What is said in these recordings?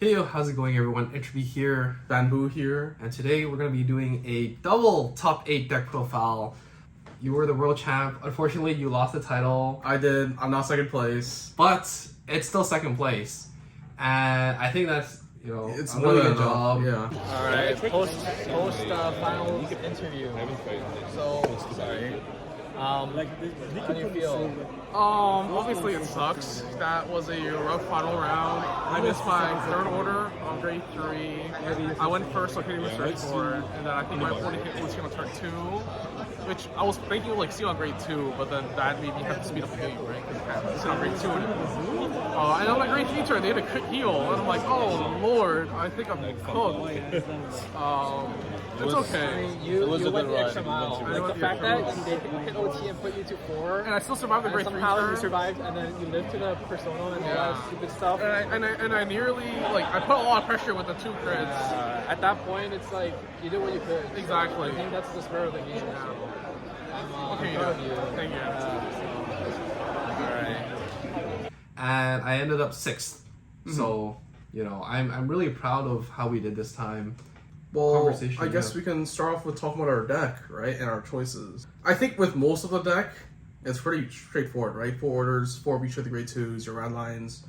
Hey, how's it going everyone? It'll be here, Vanbu here, and today we're going to be doing a double top 8 deck profile. You were the world champ. Unfortunately, you lost the title. I did. I'm not second place. But it's still second place. And I think that's, It's a more really than good enough. job. Yeah. Alright, post finals interview. So, sorry. How do you feel? Obviously it sucks. That was a rough final round. I missed my third order on grade 3. I went first, so I couldn't even search for it. And then I think my opponent hit was on turn 2, which I was thinking like see on grade 2, but then that made me have to speed up the game, right? Because I can't sit on grade 2 anymore. And on my grade 3 turn, they had a quick heal, and I'm like, oh lord, I think I'm cooked. It's okay. You went the extra mile. Like the fact that they hit OT and put you to 4, And I still survived the grade 3 somehow turn. you survived, and then you lived to the persona and all that stupid stuff. And I nearly, I put a lot of pressure with the 2 crits. At that point, it's like you did what you could. Exactly. I think that's the spirit of the game. Okay, I'm proud of you. Thank you. Alright. And I ended up 6th. So, I'm really proud of how we did this time. Well, I guess we can start off with talking about our deck, right, and our choices. I think with most of the deck, it's pretty straightforward, right? 4 orders, 4 of each of the grade 2s, your round lines.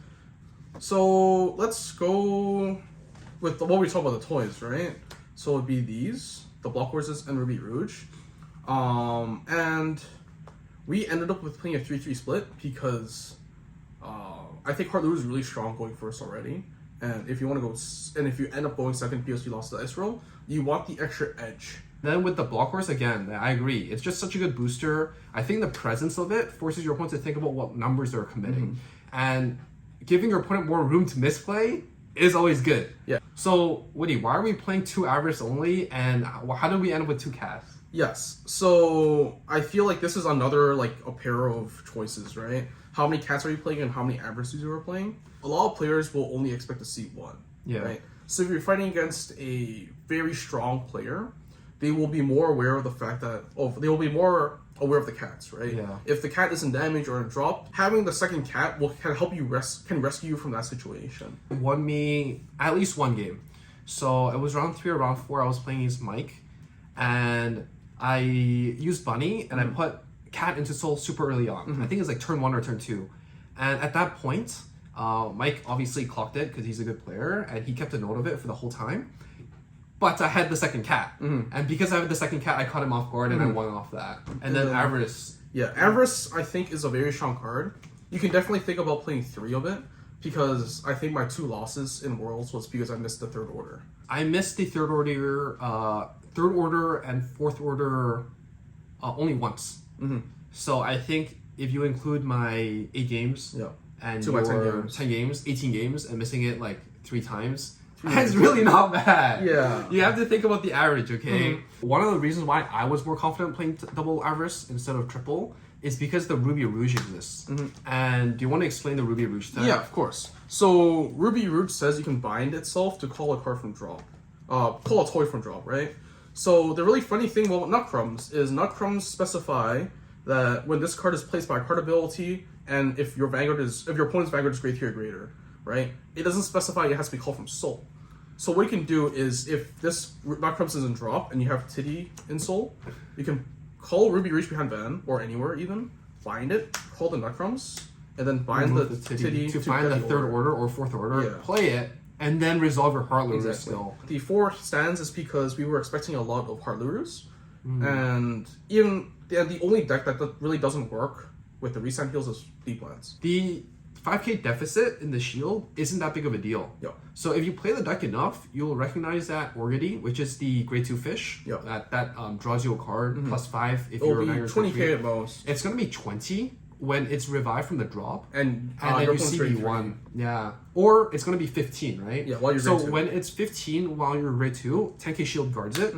So let's go with what we talk about the toys, right? So it'd be these, the Block Horses and Ruby Rouge. And we ended up with playing a 3-3 split because I think Heartluru is really strong going first already. And if you want to go, and if you end up going second because you lost the ice roll, you want the extra edge. Then with the Block Horse, again, I agree. It's just such a good booster. I think the presence of it forces your opponent to think about what numbers they're committing. And giving your opponent more room to misplay is always good. Yeah. So, Woody, why are we playing 2 Avarice only, and how did we end up with 2 Cats? Yes. So I feel like this is another a pair of choices, right? How many cats are you playing and how many Avarices you are playing? A lot of players will only expect to see one. Yeah. Right? So if you're fighting against a very strong player, they will be more aware of the fact that they will be more aware of the cats, right? Yeah. If the cat isn't damaged or in drop, having the second cat can help you rescue you from that situation. It won me at least 1 game. So it was round 3 or round 4. I was playing against Mike, and I used Bunny and I put Cat into Soul super early on. I think it's like turn 1 or turn 2, and at that point, Mike obviously clocked it because he's a good player and he kept a note of it for the whole time. But I had the second cat, and because I had the second cat, I caught him off guard and I won off that. And then Avarice. Yeah, Avarice I think is a very strong card. You can definitely think about playing 3 of it because I think my 2 losses in Worlds was because I missed the 3rd order. I missed the 3rd order and 4th order only once. So I think if you include my 8 games and 2 by 10 games, 18 games, and missing it 3 times, that's really not bad. Yeah. You have to think about the average, okay? One of the reasons why I was more confident playing double Avarice instead of triple is because the Ruby Rouge exists. And do you want to explain the Ruby Rouge thing? Yeah, of course. So Ruby Rouge says you can bind itself to call a card from drop. Call a toy from drop, right? So the really funny thing about Nut Crumbs is Nut Crumbs specify that when this card is placed by a card ability, and if your opponent's Vanguard is grade 3 or greater, right? It doesn't specify it has to be called from Soul. So what you can do is if this Nut Crumbs is in drop and you have Titty in Soul, you can call Ruby Reach behind Van or anywhere even, bind it, call the Nut Crumbs, and then bind the Titty to find the 3rd order or 4th order, play it, and then resolve your Heartluru skill. The 4 stands is because we were expecting a lot of Heartlurus, and even the only deck that really doesn't work with the restand heals is Deep Lands. The 5k deficit in the shield isn't that big of a deal. Yeah. So if you play the deck enough, you'll recognize that Orgiddy, which is the grade 2 fish, that draws you a card plus 5 if you're a Vanguard. It'll be 20k at most. It's going to be 20 when it's revived from the drop. And then you CB1. Yeah. Or it's going to be 15, right? Yeah, while you're grade 2. So when it's 15 while you're grade 2, 10k shield guards it.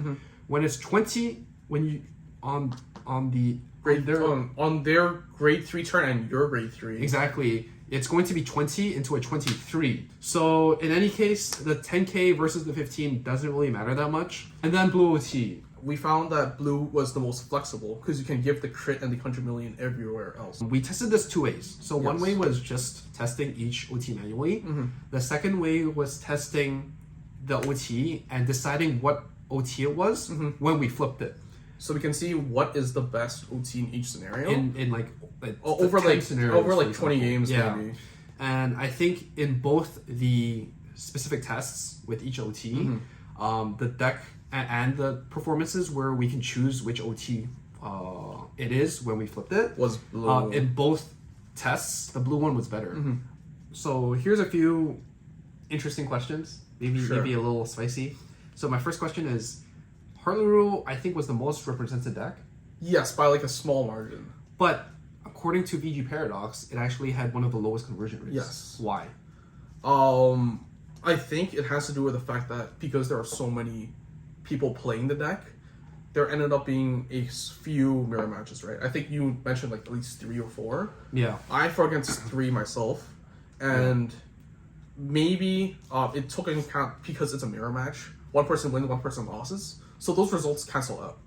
When it's 20, when you on their grade 3 turn and your grade 3. Exactly. It's going to be 20 into a 23. So in any case, the 10k versus the 15 doesn't really matter that much. And then Blue OT. we found that blue was the most flexible because you can give the crit and the 100 million everywhere else. We tested this 2 ways. So one way was just testing each OT manually. The second way was testing the OT and deciding what OT it was when we flipped it. So we can see what is the best OT in each scenario. In like over 20 games maybe. And I think in both the specific tests with each OT, the deck and the performances where we can choose which OT it is when we flipped it was blue. In both tests, the blue one was better. So here's a few interesting questions, maybe a little spicy. So my first question is, Heartluru I think was the most represented deck. Yes, by like a small margin. But according to VG Paradox, it actually had one of the lowest conversion rates. Yes. Why? I think it has to do with the fact that because there are so many people playing the deck, there ended up being a few mirror matches, right? I think you mentioned like at least 3 or 4. Yeah. I fought against 3 myself, and maybe it took into account because it's a mirror match. One person wins, one person losses, so those results cancel out,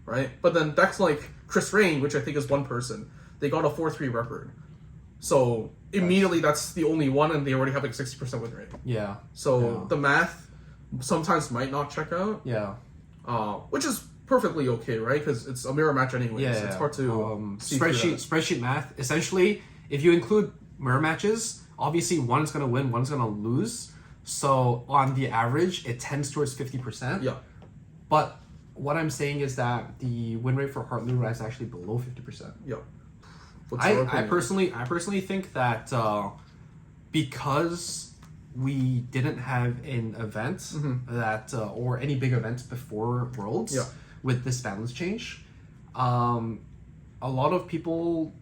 right? But then decks like Chris Rain, which I think is one person, they got a 4-3 record. So immediately that's the only one, and they already have like 60% win rate. Yeah. So the math sometimes might not check out. Yeah. Which is perfectly okay, right? Because it's a mirror match anyway. Yeah. So it's hard to see through that. Spreadsheet math. Essentially, if you include mirror matches, obviously one's gonna win, one's gonna lose. So on the average, it tends towards 50%. Yeah. But what I'm saying is that the win rate for Heartluru is actually below 50%. Yeah. I personally think that because we didn't have an event that or any big event before Worlds with this balance change, a lot of people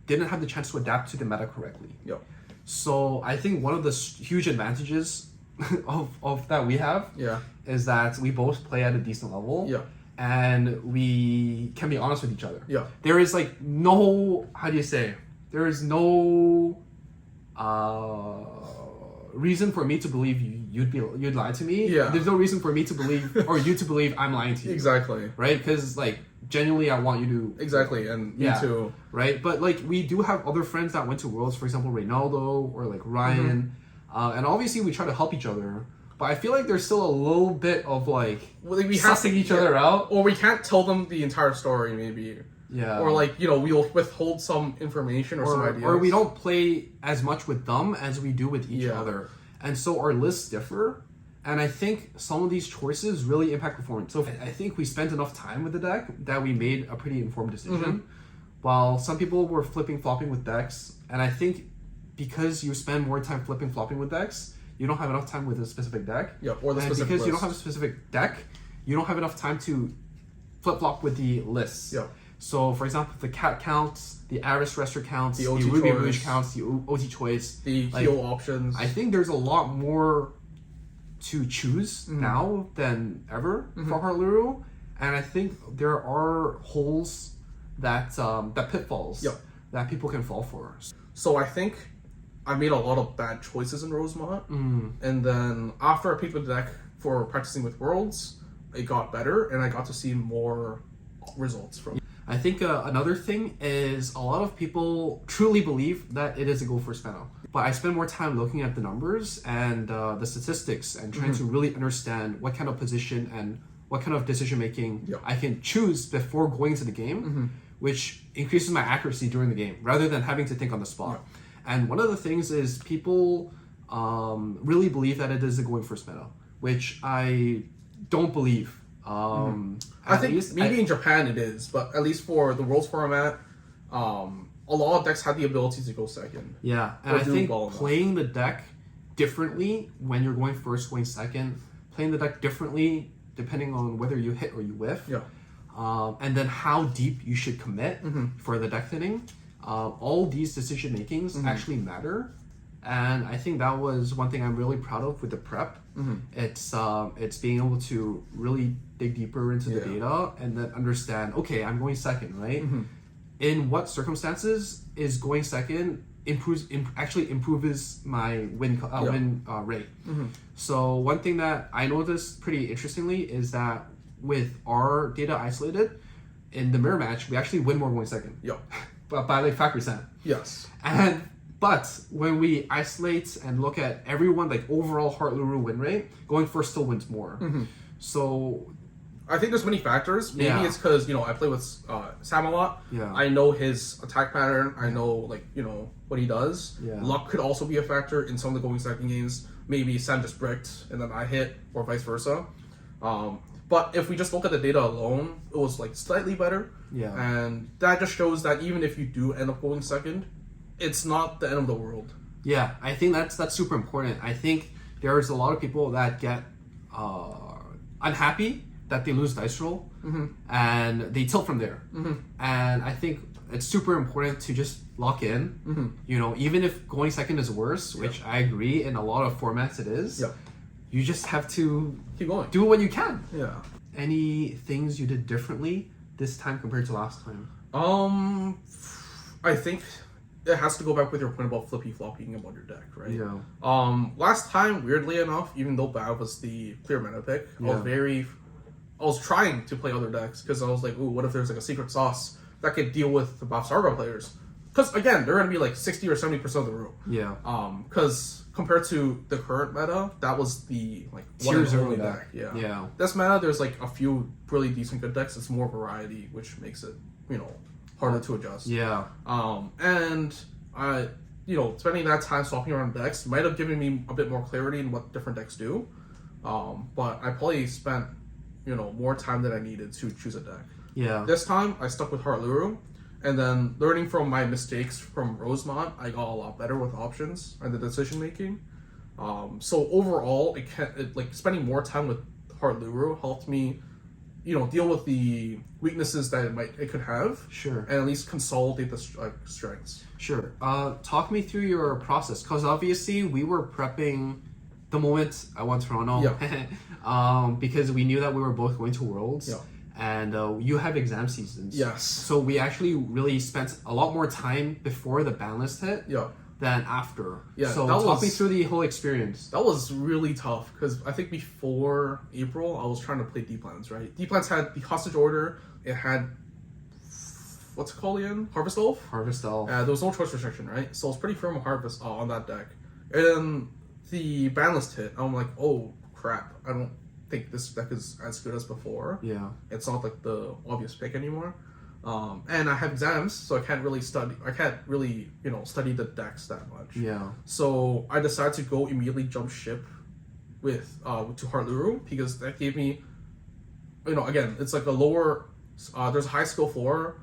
didn't have the chance to adapt to the meta correctly. Yeah. So I think one of the huge advantages of that we have is that we both play at a decent level. Yeah. And we can be honest with each other. Yeah. There is like no, how do you say? There is no reason for me to believe you'd lie to me. Yeah. There's no reason for me to believe or you to believe I'm lying to you. Exactly. Right? Because like genuinely I want you to. Exactly, and me too. Right? But like we do have other friends that went to Worlds, for example, Reynaldo or like Ryan, and obviously we try to help each other. But I feel like there's still a little bit of like sussing each other out. Or we can't tell them the entire story, maybe. Yeah. Or like, we'll withhold some information or some ideas. Or we don't play as much with them as we do with each other. And so our lists differ. And I think some of these choices really impact performance. So I think we spent enough time with the deck that we made a pretty informed decision. While some people were flipping, flopping with decks. And I think because you spend more time flipping, flopping with decks, you don't have enough time with a specific deck. Yeah, or the specific because list. you don't have a specific deck, you don't have enough time to flip-flop with the lists. Yeah. So, for example, the cat counts, the Aris Rester counts, the OT Ruby choice. Rouge counts, the OT choice. The heal options. I think there's a lot more to choose now than ever for Heartluru. And I think there are holes that pitfalls that people can fall for. So I think I made a lot of bad choices in Rosemont, and then after I picked the deck for practicing with Worlds, it got better, and I got to see more results from it. I think another thing is a lot of people truly believe that it is a go first meta. But I spend more time looking at the numbers and the statistics and trying to really understand what kind of position and what kind of decision making I can choose before going into the game, which increases my accuracy during the game rather than having to think on the spot. And one of the things is people really believe that it is a going first meta, which I don't believe. I think maybe in Japan it is, but at least for the Worlds format, a lot of decks had the ability to go second. Yeah, and I think playing the deck differently when you're going first, going second, playing the deck differently depending on whether you hit or you whiff, and then how deep you should commit for the deck thinning. All these decision makings actually matter, and I think that was one thing I'm really proud of with the prep. It's being able to really dig deeper into the data and then understand, okay, I'm going second, right? In what circumstances is going second actually improves my win rate. So one thing that I noticed pretty interestingly is that with our data isolated, in the mirror match, we actually win more going second. Yep. But by like 5%. Yes. But when we isolate and look at everyone, like overall Heartluru win rate, going first still wins more. So I think there's many factors. Maybe it's because, I play with Sam a lot. Yeah. I know his attack pattern. I know, what he does. Yeah. Luck could also be a factor in some of the going second games. Maybe Sam just bricked and then I hit, or vice versa. But if we just look at the data alone, it was like slightly better. Yeah. And that just shows that even if you do end up going second, it's not the end of the world. Yeah, I think that's super important. I think there's a lot of people that get unhappy that they lose dice roll, and they tilt from there. And I think it's super important to just lock in. Even if going second is worse, which I agree in a lot of formats it is. You just have to keep going. Do what you can. Yeah. Any things you did differently this time compared to last time? I think it has to go back with your point about flippy flopping about your deck, right? Yeah. Last time, weirdly enough, even though Bav was the clear meta pick, I was trying to play other decks because I was like, ooh, what if there's like a secret sauce that could deal with the Bav Sarga players? Because again, they're gonna be like 60 or 70% of the room. Yeah. Because compared to the current meta, that was the one Tier and zero only deck. deck. Yeah. This meta, there's like a few really decent good decks. It's more variety, which makes it harder to adjust. Yeah. And I, spending that time swapping around decks might have given me a bit more clarity in what different decks do. But I probably spent more time than I needed to choose a deck. Yeah. This time I stuck with Heartluru. And then learning from my mistakes from Rosemont, I got a lot better with options and the decision making. So overall, spending more time with Heartluru helped me, deal with the weaknesses that it could have. Sure. And at least consolidate the strengths. Sure. Talk me through your process, because obviously we were prepping the moment I won Toronto. Yeah. Because we knew that we were both going to Worlds. Yeah. And you have exam seasons. Yes. So we actually really spent a lot more time before the Banlist hit than after. Yeah. So talk me through the whole experience. That was really tough because I think before April, I was trying to play D-Plans, right? D-Plans had the Hostage Order. It had, what's it called again? Harvest Elf? Harvest Elf. There was no choice restriction, right? So I was pretty firm on Harvest on that deck. And then the Banlist hit. I'm like, oh crap, I don't think this deck is as good as before. Yeah. It's not like the obvious pick anymore. And I have exams, so I can't really study study the decks that much. Yeah. So I decided to go immediately jump ship with to Heartluru because that gave me, again, it's like a lower, there's a high skill floor,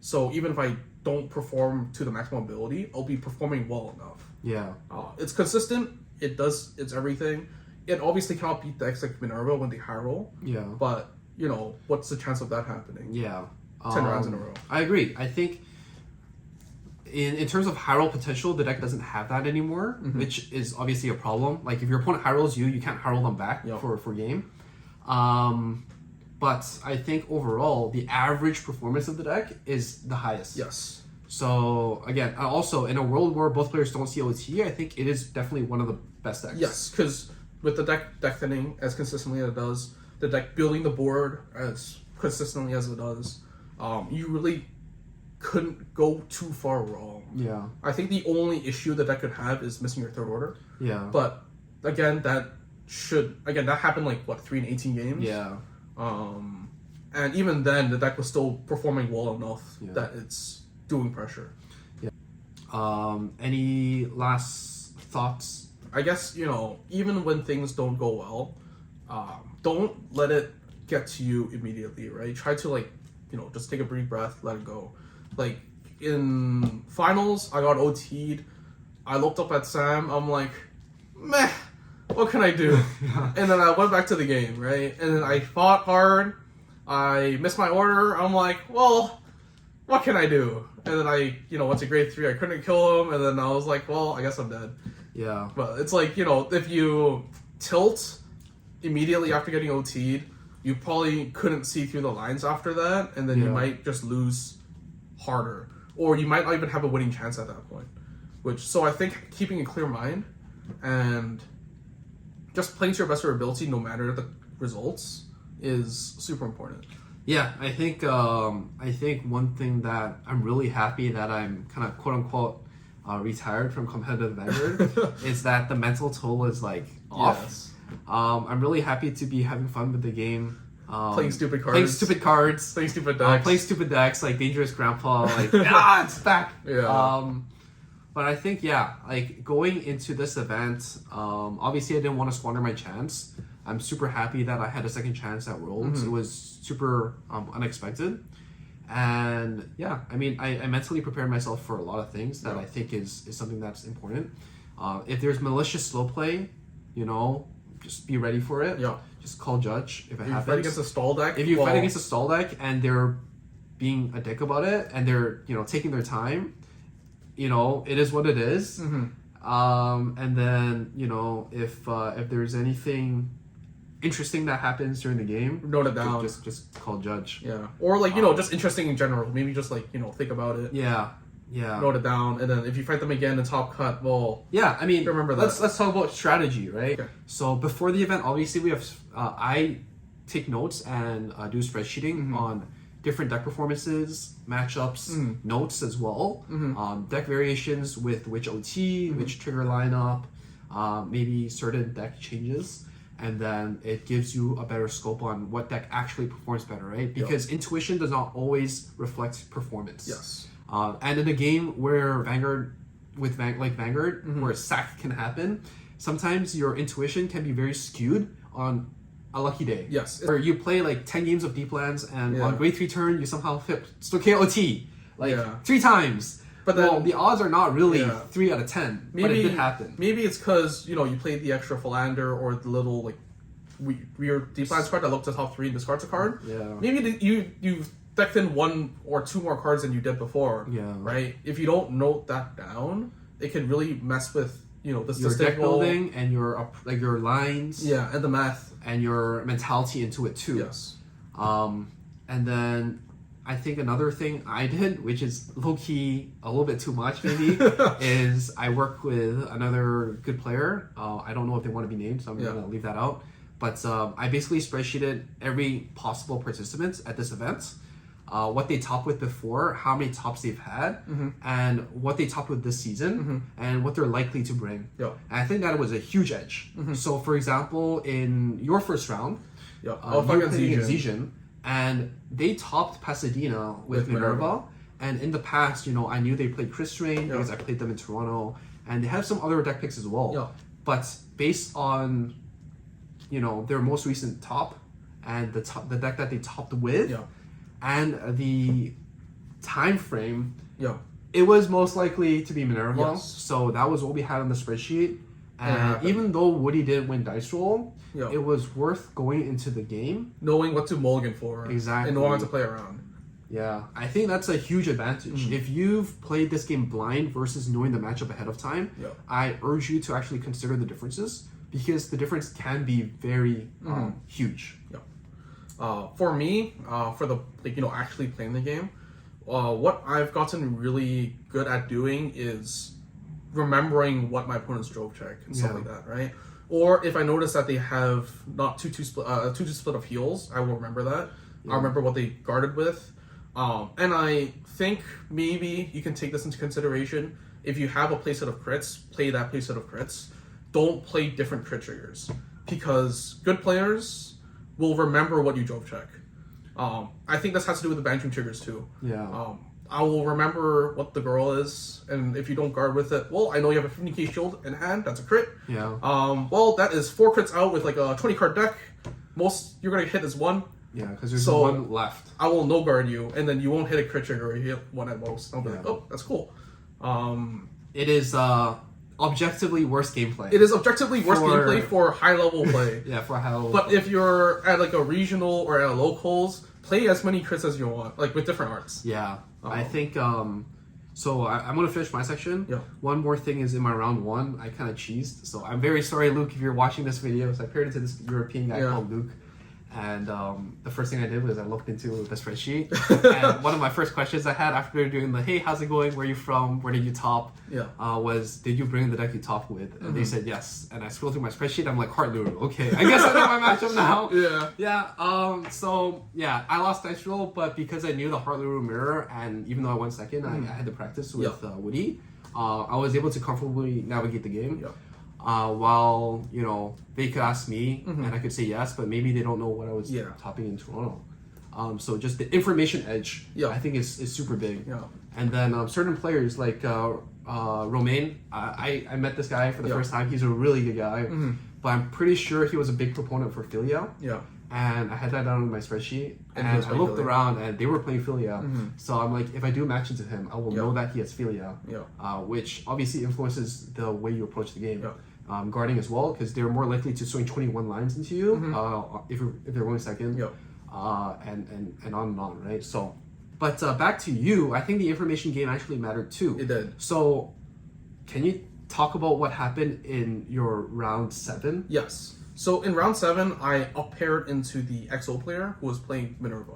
so even if I don't perform to the maximum ability, I'll be performing well enough. Yeah. It's consistent. It's everything. It obviously cannot beat decks like Minerva when they high roll. Yeah. But, what's the chance of that happening? Yeah. 10 rounds in a row. I agree. I think in terms of high roll potential, the deck doesn't have that anymore, which is obviously a problem. Like if your opponent high rolls you can't high roll them back for game. But I think overall, the average performance of the deck is the highest. Yes. So again, also in a world where both players don't see OT, I think it is definitely one of the best decks. Yes, because with the deck thinning as consistently as it does, the deck building the board as consistently as it does, you really couldn't go too far wrong. Yeah. I think the only issue the deck could have is missing your third order. Yeah. But again, that happened 3 in 18 games. Yeah. And even then, the deck was still performing well enough that it's doing pressure. Yeah. Any last thoughts? I guess, even when things don't go well, don't let it get to you immediately, right? Try to just take a brief breath, let it go. Like in finals, I got OT'd. I looked up at Sam. I'm like, meh, what can I do? And then I went back to the game, right? And then I fought hard. I missed my order. I'm like, well, what can I do? And then I, went to grade 3. I couldn't kill him. And then I was like, well, I guess I'm dead. Yeah. But it's like, if you tilt immediately after getting OT'd, you probably couldn't see through the lines after that, and then you might just lose harder. Or you might not even have a winning chance at that point. So I think keeping a clear mind and just playing to your best of your ability no matter the results is super important. Yeah, I think one thing that I'm really happy that I'm kind of quote unquote retired from Competitive Vanguard is that the mental toll is like off. Yes. I'm really happy to be having fun with the game. Playing stupid cards. Playing stupid cards. Playing stupid decks. Playing stupid decks like Dangerous Grandpa. Like, it's back. Yeah. But I think, like going into this event, obviously I didn't want to squander my chance. I'm super happy that I had a second chance at Worlds. It was super unexpected. And yeah, I mean, I mentally prepared myself for a lot of things that I think is something that's important. If there's malicious slow play, just be ready for it. Yeah. Just call judge if it happens. If you fight against a stall deck. If you fight against a stall deck and they're being a dick about it and they're taking their time, it is what it is. And then if there's anything interesting that happens during the game, note it down. Just call judge. Yeah. Or just interesting in general. Maybe just think about it. Yeah. Note it down, and then if you fight them again in top cut, I mean, remember that. Let's talk about strategy, right? Okay. So before the event, obviously we have I take notes and do spreadsheeting on different deck performances, matchups, notes as well, deck variations with which OT, which trigger lineup, maybe certain deck changes. And then it gives you a better scope on what deck actually performs better, right? Because intuition does not always reflect performance. Yes. And in a game where Vanguard, where sack can happen, sometimes your intuition can be very skewed on a lucky day. Yes. Where you play like 10 games of deep lands and on grade 3 turn, you somehow hit Stochaeot 3 times. But then the odds are not really 3 out of 10. But it did happen. Maybe it's because you played the extra philander or the little weird deep lands card that looked at top 3 and discards a card. Yeah. Maybe you decked in 1 or 2 more cards than you did before. Yeah. Right. If you don't note that down, it can really mess with the your deck building and your lines. Yeah, and the math and your mentality into it too. Yes. And then I think another thing I did, which is low-key a little bit too much maybe, is I work with another good player. I don't know if they want to be named, so I'm going to leave that out. But I basically spreadsheeted every possible participant at this event, what they topped with before, how many tops they've had, and what they topped with this season, and what they're likely to bring. Yeah. And I think that was a huge edge. So, for example, in your first round, you were playing against Zijin, and they topped Pasadena with Minerva. And in the past, I knew they played Chris Strain because I played them in Toronto, and they have some other deck picks as well. Yeah. But based on, their most recent top and the deck that they topped with, and the time frame, it was most likely to be Minerva. Yes. So that was what we had on the spreadsheet. And even though Woody didn't win Dice Roll, it was worth going into the game knowing what to mulligan for. Exactly. And knowing what to play around. Yeah, I think that's a huge advantage. If you've played this game blind versus knowing the matchup ahead of time, I urge you to actually consider the differences, because the difference can be very huge. For me, for the actually playing the game, what I've gotten really good at doing is remembering what my opponent's drove check and stuff like that, right? Or if I notice that they have not 2-2 split of heals, I will remember that. I'll remember what they guarded with. And I think maybe you can take this into consideration. If you have a playset of crits, play that playset of crits. Don't play different crit triggers, because good players will remember what you drove check. I think this has to do with the banishing triggers too. Yeah. I will remember what the girl is, and if you don't guard with it, well, I know you have a 50k shield in hand, that's a crit. Yeah. Well, that is 4 crits out with like a 20 card deck. Most you're gonna hit is 1. Yeah, because there's 1 left. I will no guard you, and then you won't hit a crit trigger, or you hit 1 at most. I'll be like, oh, that's cool. It is objectively worse gameplay. It is objectively worse gameplay for high level play. For high level. But if you're at like a regional or at a locals, play as many crits as you want, like with different arts. Yeah, I think. So I'm gonna finish my section. Yeah. One more thing is in my round 1, I kind of cheesed. So I'm very sorry, Luke, if you're watching this video. So I paired into this European guy called Luke, And the first thing I did was I looked into the spreadsheet. And one of my first questions I had after doing the, hey, how's it going? Where are you from? Where did you top? Was, did you bring the deck you topped with? And they said yes. And I scrolled through my spreadsheet. I'm like, Heartluru. Okay, I guess I know my matchup now. I lost Dice Roll, but because I knew the Heartluru mirror, and even though I won second, I had to practice with Woody. I was able to comfortably navigate the game. While, you know, they could ask me and I could say yes, but maybe they don't know what I was topping in Toronto. So just the information edge, I think is super big. And then certain players like Romain, I met this guy for the first time. He's a really good guy, but I'm pretty sure he was a big proponent for Filia. And I had that down in my spreadsheet, and I looked around, and they were playing Filia. So I'm like, if I do match into him, I will know that he has Filia, which obviously influences the way you approach the game. Guarding as well, because they're more likely to swing 21 lines into you if they're going second, and on, right? So, but back to you, I think the information game actually mattered too. It did. So, can you talk about what happened in your round 7? Yes. So in round 7, I up-paired into the XO player who was playing Minerva.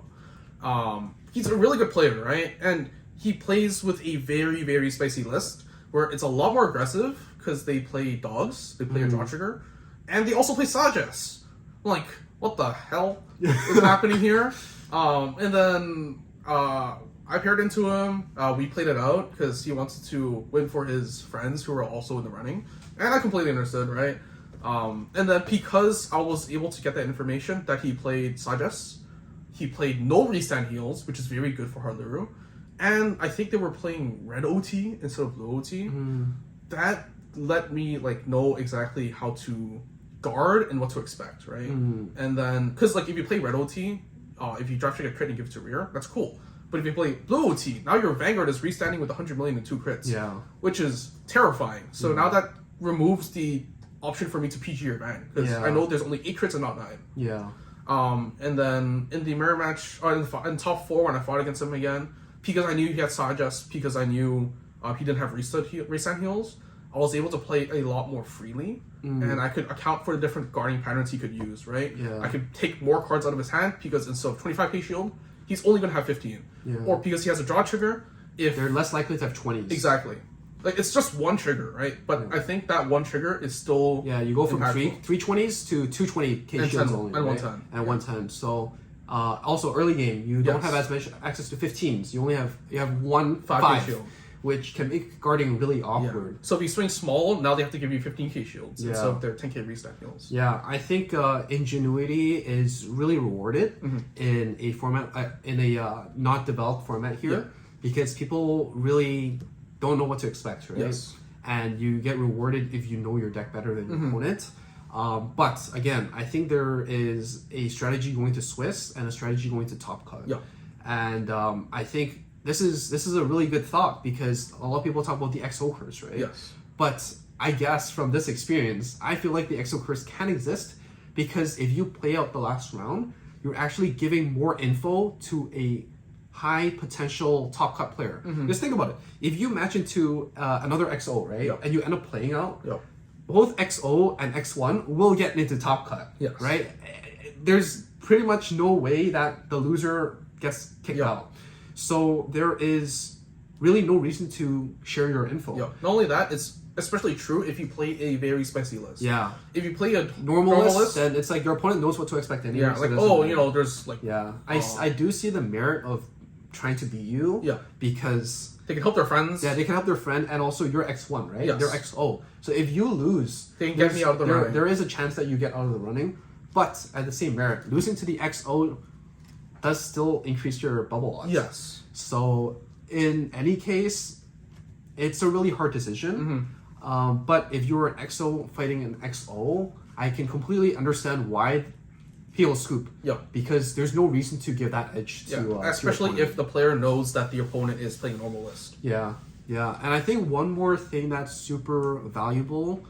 He's a really good player, right? And he plays with a very, very spicy list where it's a lot more aggressive because they play dogs, they play a draw trigger, and they also play Sages. Like, what the hell is happening here? And then I paired into him. We played it out because he wanted to win for his friends who were also in the running, and I completely understood, right? And then because I was able to get that information that he played Sages, he played no restand heals, which is very good for Heartluru, and I think they were playing red OT instead of blue OT. That let me like know exactly how to guard and what to expect, right? And then because like if you play red OT, if you drop trigger crit and give it to rear, that's cool. But if you play blue OT, now your Vanguard is restanding with 100 million and 2 crits, which is terrifying. So now that removes the option for me to PG your Van, because I know there's only 8 crits and not 9. And then in the mirror match, in top 4 when I fought against him again, because I knew he had Sages, because I knew he didn't have restand heals, I was able to play a lot more freely, and I could account for the different guarding patterns he could use, right? I could take more cards out of his hand, because instead of 25k shield, he's only going to have 15. Or because he has a draw trigger, if they're less likely to have 20s. Exactly. Like, it's just one trigger, right? But I think that one trigger is still you go from impactful. 320s to 220k shields only, and right? 110. And 110. So, also early game, you don't have as much access to 15s. You only have one 5 shield, which can make guarding really awkward. So if you swing small, now they have to give you 15k shields instead of their 10k restand heals. Yeah, I think ingenuity is really rewarded in a format, in a not developed format here, because people really don't know what to expect, right? And you get rewarded if you know your deck better than your opponent. But again, I think there is a strategy going to Swiss and a strategy going to Top Cut. And I think this is a really good thought, because a lot of people talk about the XO curse, right? But I guess from this experience, I feel like the XO curse can exist, because if you play out the last round, you're actually giving more info to a high potential top cut player. Just think about it. If you match into another XO, right, and you end up playing out, both XO and X1 will get into top cut, right? There's pretty much no way that the loser gets kicked out. So there is really no reason to share your info. Not only that, it's especially true if you play a very spicy list. If you play a normal list, then it's like your opponent knows what to expect anyway. There's like... I do see the merit of trying to beat you, because they can help their friends. They can help their friend, and also you're X1, right? They're XO. So if you lose, they can get me out of the running. There is a chance that you get out of the running, but at the same merit, losing to the XO does still increase your bubble odds. So in any case, it's a really hard decision. But if you're an XO fighting an XO, I can completely understand why he'll scoop. Because there's no reason to give that edge to especially if the player knows that the opponent is playing normal list. And I think one more thing that's super valuable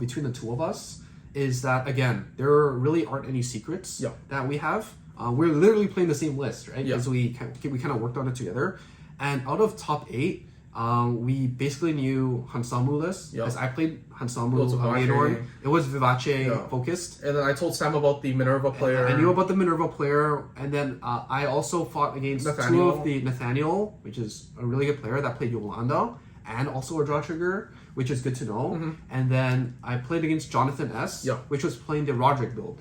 between the two of us is that, again, there really aren't any secrets that we have. We're literally playing the same list, right? Because we kind of worked on it together. And out of top 8, We basically knew Hansamu list because I played Hansamu Leonor. It was Vivace focused. And then I told Sam about the Minerva player. I knew about the Minerva player, and then I also fought against two of the Nathaniel, which is a really good player that played Yolanda, and also a draw trigger, which is good to know. And then I played against Jonathan S, which was playing the Roderick build.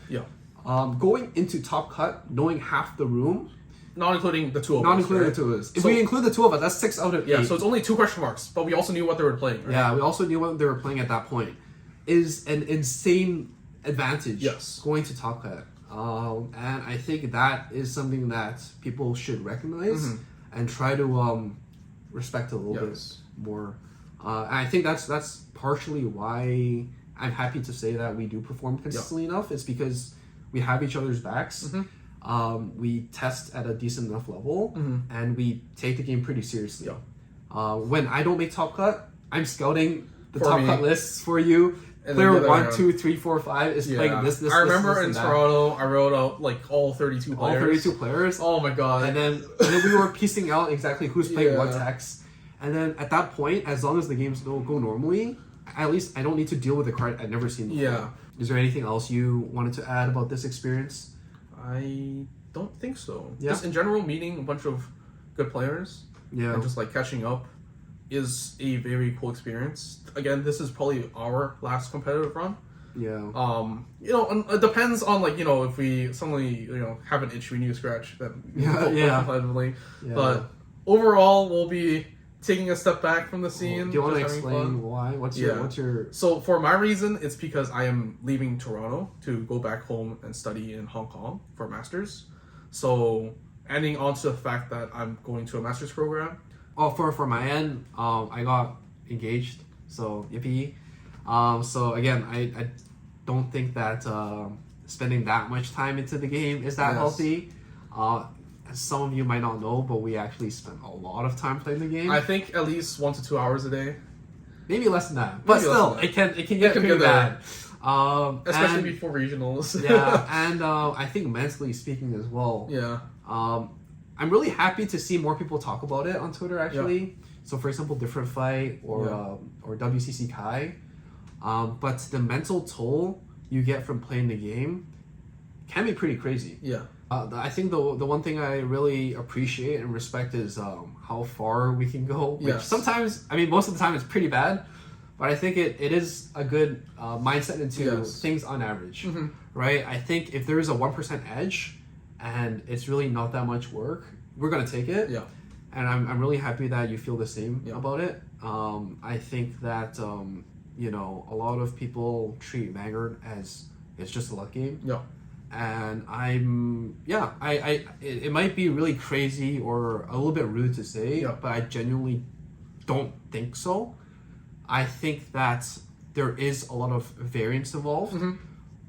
Going into Top Cut, knowing half the room. Not including the two of us. Not including the two of us. If we include the two of us, that's 6 out of 8. Yeah, so it's only 2 question marks, but we also knew what they were playing. Right? Yeah, we also knew what they were playing at that point. Is an insane advantage going to Top Cut. And I think that is something that people should recognize and try to respect a little bit more. And I think that's partially why I'm happy to say that we do perform consistently enough. It's because we have each other's backs. We test at a decent enough level, and we take the game pretty seriously. When I don't make Top Cut, I'm scouting the Top Cut lists for you. And player 1, 2, 3, 4, 5 is playing this. I remember in Toronto, I wrote out like all 32 players. All 32 players. Oh my god! And then we were piecing out exactly who's playing what decks. And then at that point, as long as the games go normally, at least I don't need to deal with a card I've never seen before. Yeah. Is there anything else you wanted to add about this experience? I don't think so. Yeah. Just in general, meeting a bunch of good players and just like catching up is a very cool experience. Again, this is probably our last competitive run. Yeah. You know, it depends on like, you know, if we suddenly, you know, have an itch we need to scratch that competitively. Yeah. But overall, we'll be taking a step back from the scene. Do you want to explain why? What's your So for my reason, it's because I am leaving Toronto to go back home and study in Hong Kong for masters. So adding on to the fact that I'm going to a master's program. Oh, for my end, I got engaged. So yippee. So again, I don't think that spending that much time into the game is that healthy. Some of you might not know, but we actually spent a lot of time playing the game. I think at least 1 to 2 hours a day. Maybe less than that, but still, it can get pretty bad. Especially before regionals. And I think mentally speaking as well. Yeah. I'm really happy to see more people talk about it on Twitter actually. Yeah. So for example, Different Fight or WCC Kai. But the mental toll you get from playing the game can be pretty crazy. Yeah. I think the one thing I really appreciate and respect is how far we can go. Which sometimes, I mean, most of the time it's pretty bad, but I think it is a good mindset into things on average, right? I think if there is a 1% edge and it's really not that much work, we're going to take it. Yeah. And I'm really happy that you feel the same about it. I think that, you know, a lot of people treat Vanguard as it's just a luck game. Yeah. And it might be really crazy or a little bit rude to say, but I genuinely don't think so. I think that there is a lot of variance involved,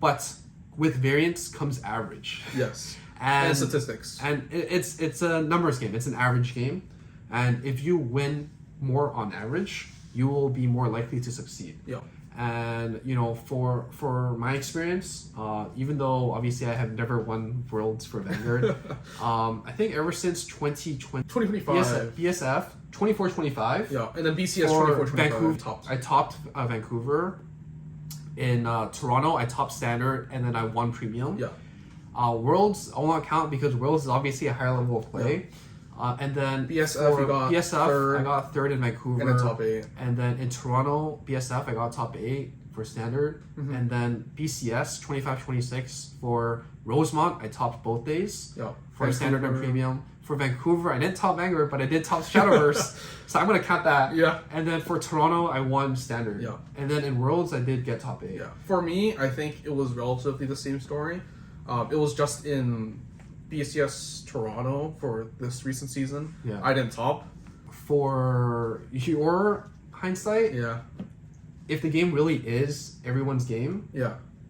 but with variance comes average. Yes. And statistics. And it's a numbers game. It's an average game. And if you win more on average, you will be more likely to succeed. Yeah. And, you know, for my experience, even though obviously I have never won Worlds for Vanguard, I think ever since 2025. BSF 24-25. Yeah, and then BCS 24-25. Vancouver, I topped Vancouver. In Toronto, I topped Standard, and then I won Premium. Yeah. Worlds, I won't count because Worlds is obviously a higher level of play. Yeah. And then BSF, I got third in Vancouver. And then top 8. And then in Toronto, BSF, I got top 8 for Standard. And then BCS, 25-26 for Rosemont, I topped both days for Vancouver. Standard and Premium. For Vancouver, I didn't top Vanguard, but I did top Shadowverse. So I'm going to count that. Yeah. And then for Toronto, I won Standard. Yeah. And then in Worlds, I did get top 8. Yeah. For me, I think it was relatively the same story. It was just in BCS Toronto for this recent season. Yeah. I didn't top. For your hindsight, if the game really is everyone's game,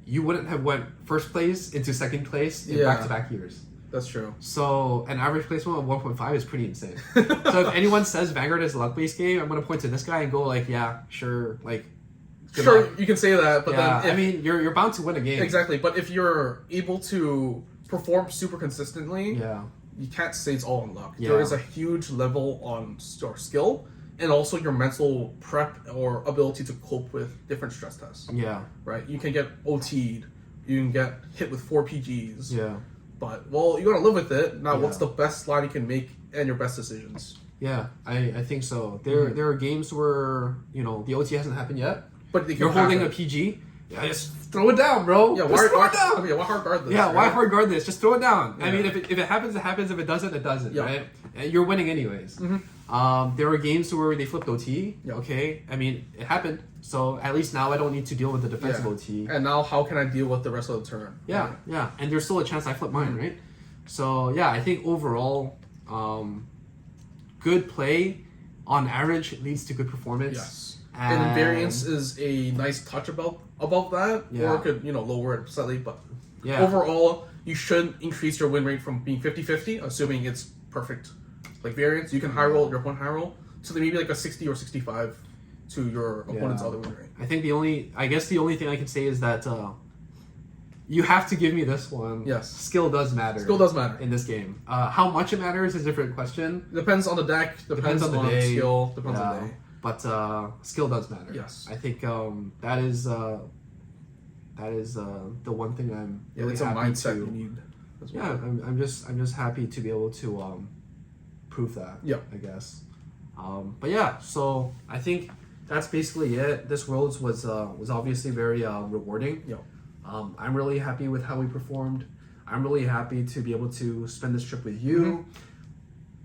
you wouldn't have went first place into second place in back-to-back years. That's true. So an average placement of 1.5 is pretty insane. So if anyone says Vanguard is a luck-based game, I'm going to point to this guy and go like, yeah, sure, like... Sure, you can say that, but then... I mean, you're bound to win a game. Exactly, but if you're able to perform super consistently, you can't say it's all on luck. There is a huge level on skill and also your mental prep or ability to cope with different stress tests. Yeah. Right? You can get OT'd, you can get hit with 4 PGs. Yeah. But, well, you gotta live with it. Now, Yeah. what's the best line you can make and your best decisions? Yeah, I think so. There are games where, you know, the OT hasn't happened yet. But they can You're holding a happen. PG. Yeah, just throw it down, bro. Yeah, just throw it down. I mean, why hard guard this? Yeah, right? why hard guard this? Just throw it down. I Yeah. mean, if it happens, it happens. If it doesn't, it doesn't, Yeah. right? And you're winning anyways. There were games where they flipped OT. Yeah. Okay, I mean, it happened. So at least now I don't need to deal with the defensive Yeah. OT. And now, how can I deal with the rest of the turn? Yeah, Right? yeah, and there's still a chance I flip mine, right? So yeah, I think overall, good play on average leads to good performance. Yes. And variance is a nice touch above that, Yeah. or it could, lower it slightly, but Yeah. overall, you should increase your win rate from being 50-50, assuming it's perfect. Like variance, you can high roll your opponent high roll, so then maybe like a 60 or 65 to your opponent's other win rate. I think the only thing I can say is that you have to give me this one. Yes. Skill does matter. Skill does matter. in this game. How much it matters is a different question. Depends on the deck, depends on the day, skill, depends on the day. But skill does matter. Yes. I think that is the one thing I'm really it's a happy mindset to. you need as well. Yeah, I'm just happy to be able to prove that. Yeah. I guess. But yeah, so I think that's basically it. This Worlds was obviously very rewarding. Yeah. I'm really happy with how we performed. I'm really happy to be able to spend this trip with you,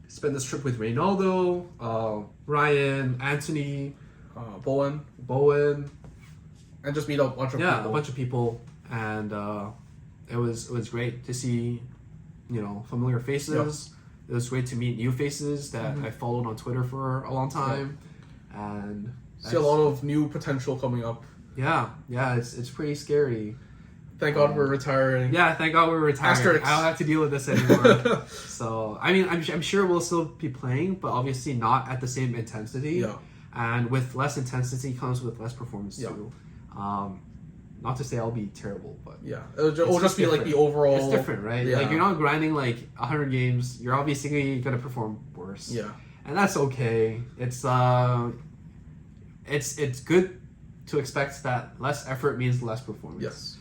spend this trip with Reynaldo, Ryan, Anthony, Bowen, and just meet a bunch of people. a bunch of people, and it was great to see, familiar faces. It was great to meet new faces that I followed on Twitter for a long time, and see a lot of new potential coming up. Yeah, it's pretty scary. Thank God we're retiring. Yeah, thank God we're retired. Asterisks. I don't have to deal with this anymore. So, I mean, I'm sure we'll still be playing, but obviously not at the same intensity. Yeah. And with less intensity comes with less performance Yeah. too. Not to say I'll be terrible, but Yeah, it'll just be like the different. overall. It's different, right? Yeah. Like you're not grinding like 100 games. You're obviously gonna perform worse. Yeah. And that's okay. It's good to expect that less effort means less performance. Yes.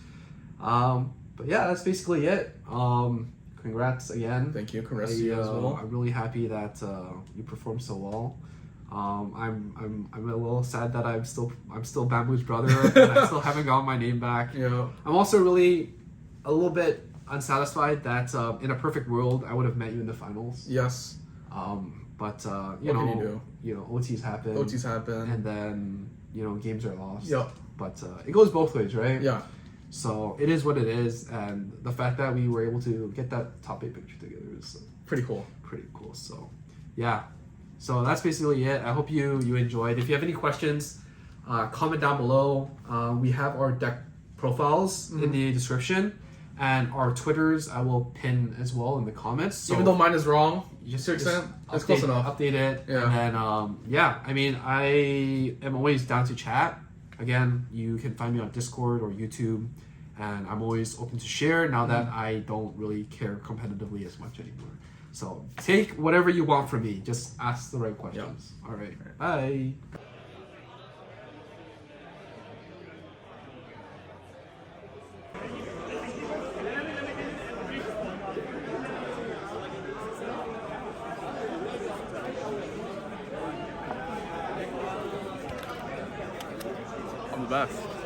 But yeah, that's basically it. Congrats again. Thank you. Congrats to you as well. I'm really happy that you performed so well. I'm a little sad that I'm still Bamboo's brother and I still haven't gotten my name back. Yeah. I'm also really a little bit unsatisfied that in a perfect world I would have met you in the finals. Yes. But What can you do? OTs happen. OTs happen. And then games are lost. Yep. But it goes both ways, right? Yeah. So it is what it is, and the fact that we were able to get that top 8 picture together is Pretty cool. pretty cool. So yeah, so that's basically it. I hope you enjoyed. If you have any questions, comment down below. We have our deck profiles in the description, and our Twitters I will pin as well in the comments. So Even though mine is wrong, just to extent, it's update, close enough. Update it, Yeah. and then I mean, I am always down to chat. Again, you can find me on Discord or YouTube, and I'm always open to share now that I don't really care competitively as much anymore. So take whatever you want from me. Just ask the right questions. All right. Bye. I'm the best.